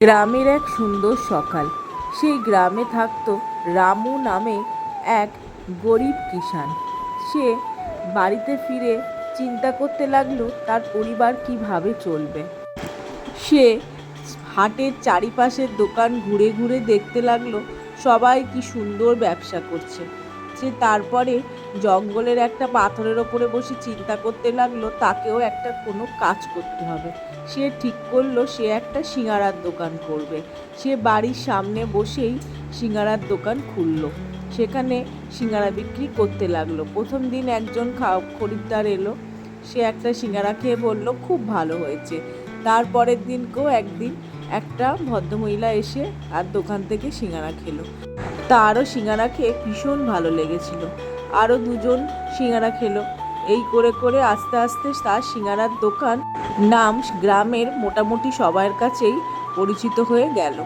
গ্রামের এক সুন্দর সকাল। সেই গ্রামে থাকতো রামু নামে এক গরিব কিষাণ। সে বাড়িতে ফিরে চিন্তা করতে লাগলো তার পরিবার কিভাবে চলবে। সে হাটের চারিপাশের দোকান ঘুরে ঘুরে দেখতে লাগলো সবাই কি সুন্দর ব্যবসা করছে। সে তারপরে জঙ্গলের একটা পাথরের ওপরে বসে চিন্তা করতে লাগলো তাকেও একটা কোনো কাজ করতে হবে। সে ঠিক করলো সে একটা সিঙাড়ার দোকান করবে। সে বাড়ির সামনে বসেই সিঙাড়ার দোকান খুললো। সেখানে সিঙাড়া বিক্রি করতে লাগলো। প্রথম দিন একজন খরিদ্দার এলো। সে একটা সিঙাড়া খেয়ে বলল খুব ভালো হয়েছে। তারপরের দিনকেও একদিন একটা ভদ্রমহিলা এসে আর দোকান থেকে সিঙাড়া খেলো। তারও সিঙাড়া খেয়ে ভীষণ ভালো লেগেছিল। আরও দুজন সিঙাড়া খেলো। এই করে করে আস্তে আস্তে তার সিঙাড়ার দোকান নাম গ্রামের মোটামুটি সবার কাছেই পরিচিত হয়ে গেল।